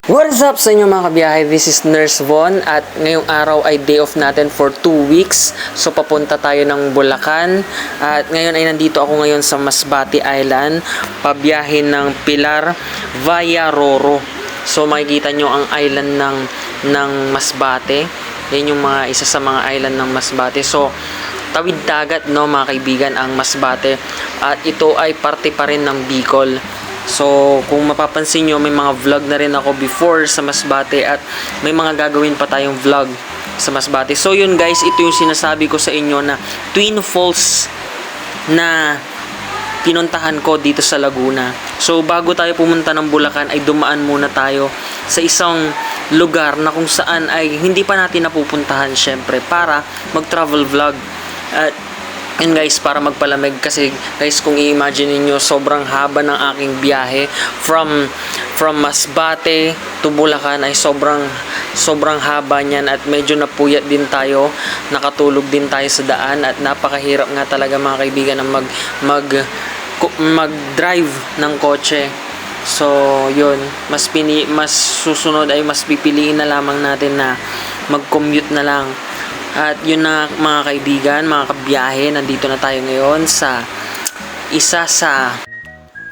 What is up sa inyo mga kabiyahe? This is Nurse Von at ngayong araw ay day off natin for 2 weeks. So papunta tayo ng Bulacan at ngayon ay nandito ako ngayon sa Masbate Island, pabiyahe ng Pilar via Roro. So makikita nyo ang island ng Masbate. Yan yung isa sa mga island ng Masbate. So tawid dagat no mga kaibigan ang Masbate at ito ay parte pa rin ng Bicol. So, kung mapapansin nyo, may mga vlog na rin ako before sa Masbate at may mga gagawin pa tayong vlog sa Masbate. So, yun guys, ito yung sinasabi ko sa inyo na Twin Falls na pinuntahan ko dito sa Laguna. So, bago tayo pumunta ng Bulacan ay dumaan muna tayo sa isang lugar na kung saan ay hindi pa natin napupuntahan syempre para mag-travel vlog. At and guys, para magpalamig kasi guys, kung i-imagine niyo sobrang haba ng aking biyahe from Masbate to Bulacan ay sobrang haba niyan at medyo napuyat din tayo, nakatulog din tayo sa daan at napakahirap nga talaga mga kaibigan na mag-drive ng kotse. So, yun, mas susunod ay mas pipiliin na lamang natin na mag-commute na lang. At yun na mga kaibigan, mga kabiyahe, nandito na tayo ngayon sa isa sa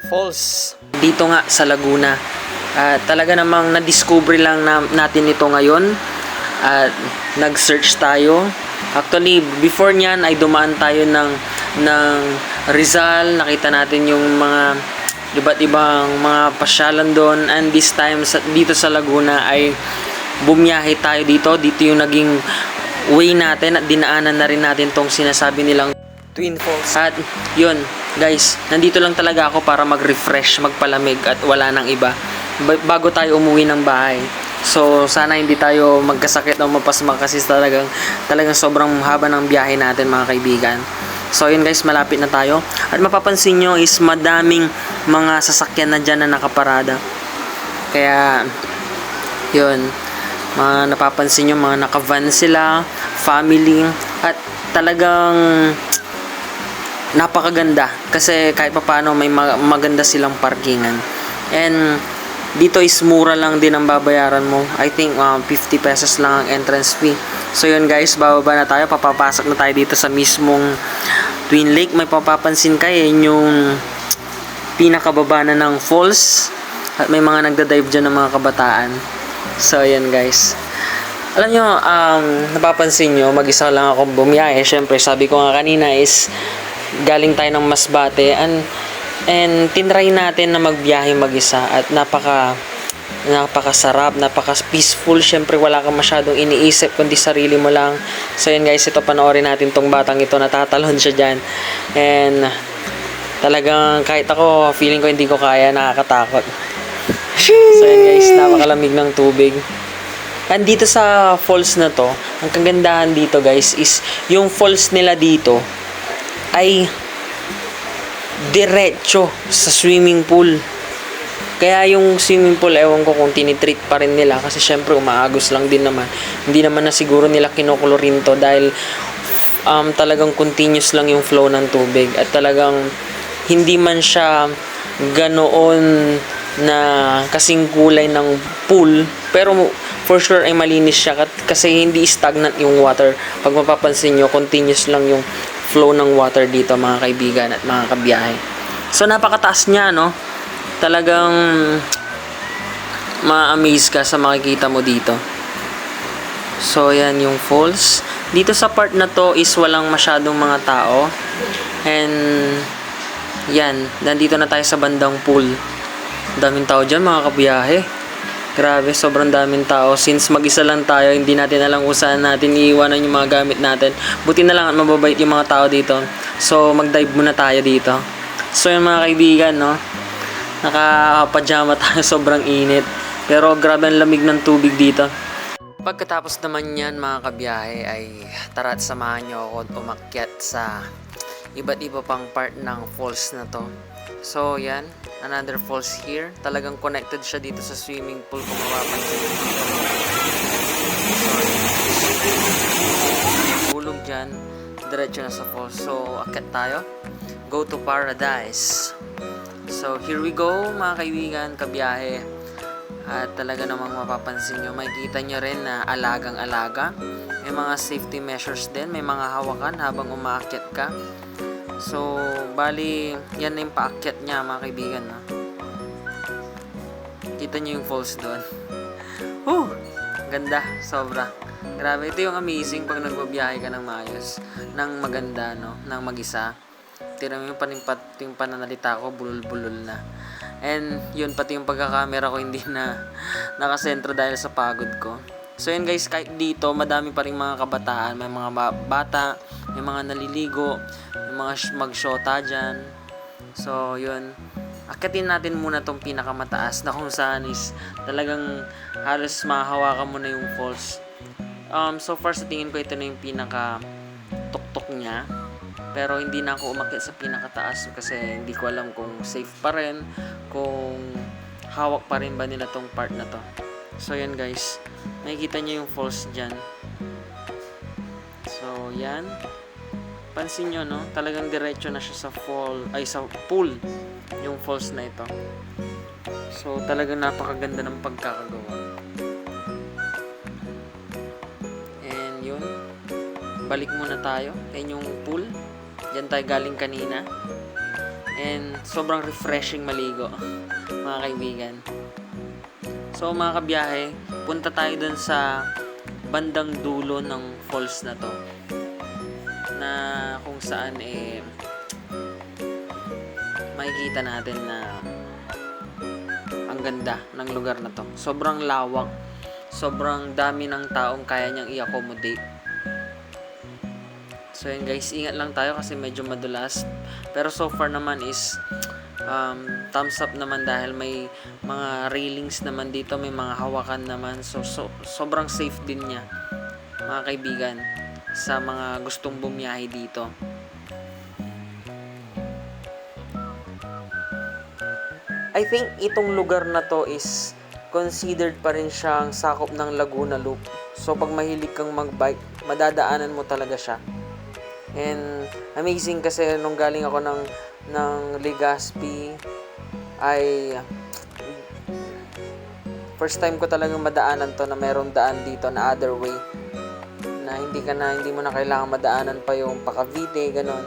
falls dito nga sa Laguna. At talaga namang na-discover lang natin ito ngayon at nag-search tayo. Actually, before nyan ay dumaan tayo ng Rizal, nakita natin yung mga iba't ibang mga pasyalan doon, and this time dito sa Laguna ay bumiyahe tayo dito yung naging way natin at dinaanan na rin natin tong sinasabi nilang Twin Falls. At yun guys, nandito lang talaga ako para mag-refresh, magpalamig at wala nang iba bago tayo umuwi ng bahay. So sana hindi tayo magkasakit o mapasma kasi talagang sobrang haba ng biyahe natin mga kaibigan. So yun guys, malapit na tayo at mapapansin nyo is madaming mga sasakyan na dyan na nakaparada. Kaya yun, mga napapansin nyo, mga naka-van sila, family, at talagang napakaganda kasi kahit papaano may maganda silang parkingan. And dito is mura lang din ang babayaran mo. I think 50 pesos lang ang entrance fee. So yun guys, bababa na tayo, papapasok na tayo dito sa mismong Twin Lake. May papapansin kayo yung pinakababa na ng falls at may mga nagda-dive dyan ng mga kabataan. So, yan guys. Alam nyo, napapansin nyo, mag-isa lang ako bumiyahe. Siyempre, sabi ko nga kanina is galing tayo ng Masbate and tinry natin na magbiyahe mag-isa at napakasarap, napaka-peaceful. Siyempre, wala kang masyadong iniisip kundi sarili mo lang. So, yan guys, ito panoorin natin tong batang ito, natatalon siya dyan. And talagang kahit ako, feeling ko hindi ko kaya, nakakatakot. So yan guys, napakalamig ng tubig. And dito sa falls na to, ang kagandahan dito guys is yung falls nila dito ay diretso sa swimming pool. Kaya yung swimming pool, ewan ko kung tinitreat pa rin nila kasi syempre umaagos lang din naman. Hindi naman na siguro nila kinukulurin to dahil talagang continuous lang yung flow ng tubig at talagang hindi man siya ganoon na kasing kulay ng pool, pero for sure ay malinis siya kasi hindi stagnant yung water. Pag mapapansin nyo, continuous lang yung flow ng water dito mga kaibigan at mga kabiyahe. So napakataas niya, no? Talagang ma-amaze ka sa makikita mo dito. So yan yung falls. Dito sa part na to is walang masyadong mga tao. And yan, nandito na tayo sa bandang pool. Daming tao dyan mga kabiyahe. Grabe, sobrang daming tao. Since mag-isa lang tayo, hindi natin alam kung saan natin iiwanan yung mga gamit natin. Buti na lang at mababait yung mga tao dito. So mag-dive muna tayo dito. So yun mga kaibigan, no? Naka-pajama tayo, sobrang init. Pero grabe ang lamig ng tubig dito. Pagkatapos naman yan mga kabiyahe ay tara at samahan nyo ako at umakyat sa iba't iba pang part ng falls na to. So yan, another falls here. Talagang connected siya dito sa swimming pool kung mapapansin dito. So, hulog dyan, diretso na sa falls. So akyat tayo. Go to paradise. So here we go mga kaibigan, kabiyahe. At talaga namang mapapansin nyo, makikita nyo rin na alagang-alaga. May mga safety measures din, may mga hawakan habang umaakyat ka. So, bali, yan na yung paakyat niya mga kaibigan. No? Kita nyo yung falls doon. Whew! Ganda, sobra. Grabe, ito yung amazing pag nagbabiyahe ka ng maayos, ng maganda, no? Ng mag-isa. Tira mo yung pananalita ko, bulol-bulol na. And yun, pati yung pagkakamera ko hindi na nakasentro dahil sa pagod ko. So yun guys, kahit dito, madami pa rin mga kabataan. May mga bata, may mga naliligo, may mga mag-shota dyan. So yun, akitin natin muna tong pinakamataas na kung saan is talagang halos mahahawakan mo na yung falls. So far sa tingin ko ito na yung pinaka tuktok niya. Pero hindi na ako umakyat sa pinakataas kasi hindi ko alam kung safe pa rin, kung hawak pa rin ba nila tong part na to. So yan guys, makikita nyo yung falls dyan. So yan, pansin nyo no, talagang diretso na siya sa sa pool, yung falls na ito. So talagang napakaganda ng pagkakagawa. And yun, balik muna tayo. Yan yung pool. Diyan tayo galing kanina. And sobrang refreshing maligo, mga kaibigan. So mga kabiyahe, punta tayo dun sa bandang dulo ng falls na to. Na kung saan makikita natin na ang ganda ng lugar na to. Sobrang lawak. Sobrang dami ng taong kaya niyang i-accommodate. So yun guys, ingat lang tayo kasi medyo madulas. Pero so far naman is thumbs up naman dahil may mga railings naman dito, may mga hawakan naman. So sobrang safe din niya, mga kaibigan, sa mga gustong bumiyahe dito. I think itong lugar na to is considered pa rin siyang sakop ng Laguna Loop. So pag mahilig kang magbike, madadaanan mo talaga siya. And amazing kasi nung galing ako ng Legazpi ay first time ko talagang madaanan to na merong daan dito na other way. Na hindi mo na kailangan madaanan pa yung Cavite, ganon.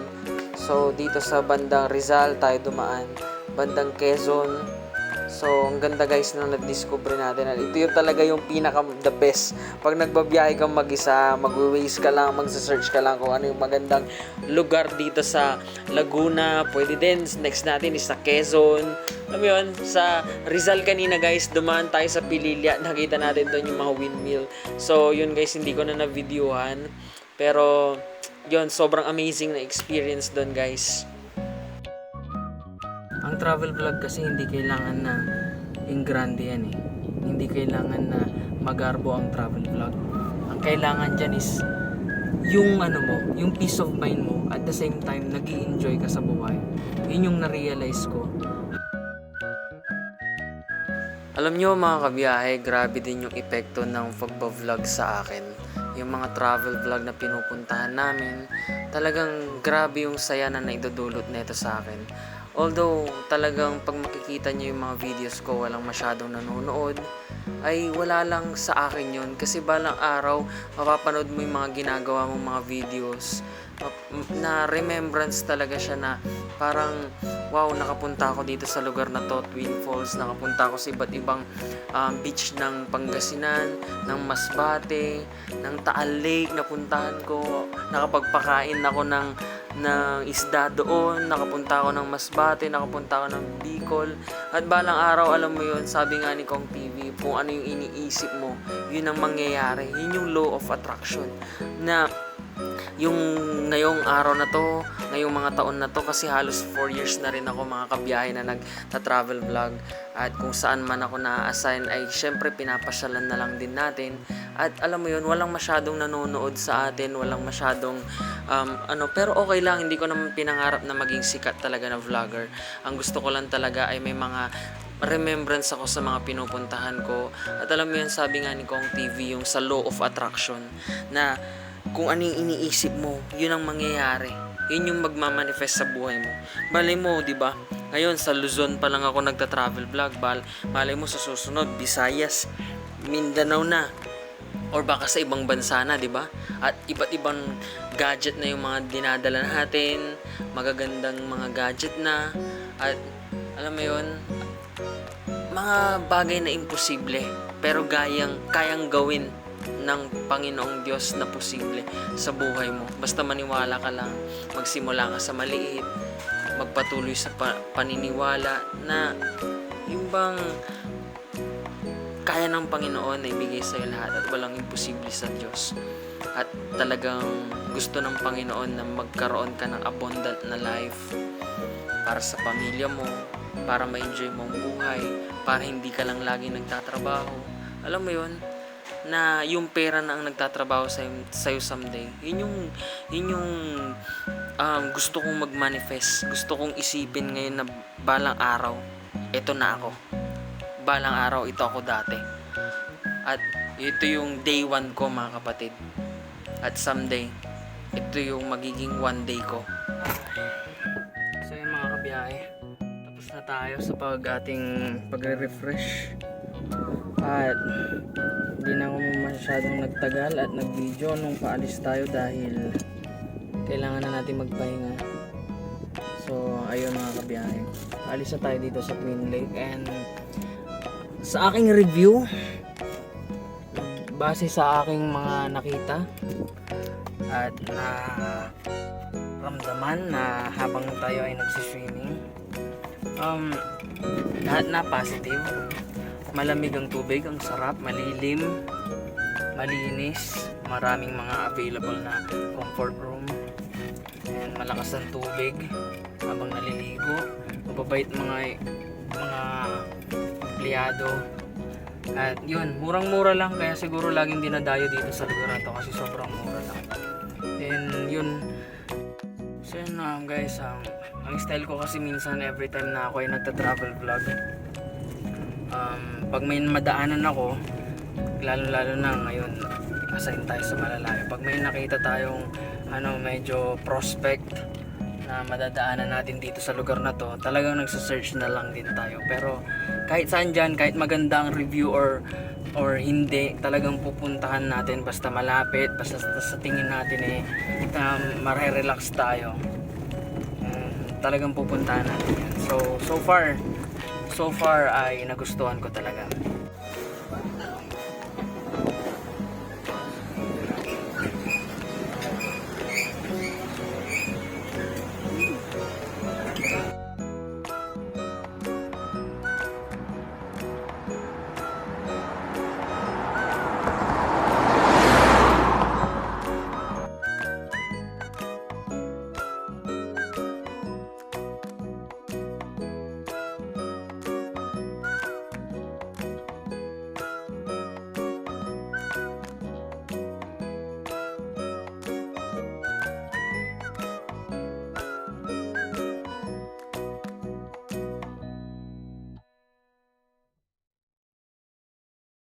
So dito sa bandang Rizal tayo dumaan, bandang Quezon. So, ang ganda guys nung na-discover natin. Ito yung talaga yung the best. Pag nagbabiyahe kang mag-isa, mag-waze ka lang, magsa-search ka lang kung ano yung magandang lugar dito sa Laguna. Pwede din. Next natin is sa Quezon. Alam mo yun, sa Rizal kanina guys, dumaan tayo sa Pililya. Nakita natin doon yung mga windmill. So, yun guys, hindi ko na na-videohan. Pero, yun, sobrang amazing na experience doon guys. Ang travel vlog kasi hindi kailangan na grande yan eh. Hindi kailangan na magarbo ang travel vlog. Ang kailangan dyan is yung yung peace of mind mo at the same time nag-i-enjoy ka sa buhay. Yun yung na-realize ko. Alam nyo mga kabiyahe, grabe din yung epekto ng pagbablog sa akin. Yung mga travel vlog na pinupuntahan namin, talagang grabe yung saya na naidudulot nito sa akin. Although talagang pag makikita nyo yung mga videos ko walang masyadong nanonood, ay wala lang sa akin yun. Kasi balang araw mapapanood mo yung mga ginagawa mong mga videos na remembrance talaga siya na parang wow, nakapunta ako dito sa lugar na to, Twin Falls, nakapunta ako sa iba't ibang beach ng Pangasinan, ng Masbate, ng Taal Lake, napuntahan ko, nakapagpakain ako ng isda doon, nakapunta ako ng Masbate, nakapunta ako ng Bicol, at balang araw, alam mo yun, sabi nga ni Kong TV, kung ano yung iniisip mo, yun ang mangyayari, yun yung law of attraction, na yung ngayong araw na to, ngayong mga taon na to, kasi halos 4 years na rin ako mga kabiyahe na nagta-travel vlog, at kung saan man ako na-assign ay syempre pinapasyalan na lang din natin, at alam mo yun, walang masyadong nanonood sa atin, walang masyadong pero okay lang, hindi ko naman pinangarap na maging sikat talaga na vlogger. Ang gusto ko lang talaga ay may mga remembrance ako sa mga pinupuntahan ko, at alam mo yun, sabi nga ni Kong TV, yung sa law of attraction, na kung ano yung iniisip mo, yun ang mangyayari. Yun yung magmamanifest sa buhay mo. Malay mo, di ba? Ngayon, sa Luzon pa lang ako nagta-travel vlog. Malay mo sa susunod, Visayas, Mindanao na. Or baka sa ibang bansa na, di ba? At iba't ibang gadget na yung mga dinadala natin. Magagandang mga gadget na. At alam mo yun, mga bagay na imposible. Pero kayang gawin ng Panginoong Diyos na posible sa buhay mo. Basta maniwala ka lang, magsimula ka sa maliit, magpatuloy sa paniniwala na yung bang kaya ng Panginoon na ibigay sa iyo lahat at walang imposible sa Diyos. At talagang gusto ng Panginoon na magkaroon ka ng abundant na life para sa pamilya mo, para ma-enjoy mo ang buhay, para hindi ka lang lagi nagtatrabaho. Alam mo yun, na yung pera na ang nagtatrabaho sa'yo someday, yun yung gusto kong mag-manifest. Gusto kong isipin ngayon na balang araw, ito na ako. Balang araw, ito ako dati. At ito yung day 1 ko, mga kapatid. At someday, ito yung magiging one day ko. So yun, mga kabiyahe, tapos na tayo sa ating pagre-refresh. At hindi na ako masyadong nagtagal at nag-video nung paalis tayo dahil kailangan na natin magpahinga. So ayun, mga kabiyahe, paalis na tayo dito sa Twin Lake. And sa aking review, base sa aking mga nakita at na ramdaman na habang tayo ay nagsiswimming, lahat na positive. Malamig ang tubig, ang sarap, malilim, malinis, maraming mga available na comfort room, and malakas ang tubig habang naliligo, mababait mga empleyado. At yun, murang-mura lang, kaya siguro laging dinadayo dito sa lugar na to kasi sobrang mura lang. And yun, so yun na guys, ang style ko kasi minsan every time na ako ay nagta-travel vlog, pag may madaanan ako, lalo na ngayon, assign tayo sa malalayo. Pag may nakita tayong medyo prospect na madadaanan natin dito sa lugar na to, talagang nagsa-search na lang din tayo. Pero kahit saan dyan, kahit maganda ang review or hindi, talagang pupuntahan natin basta malapit, basta sa tingin natin mare-relax tayo. Talagang pupuntahan natin yan. So far ay nagustuhan ko talaga.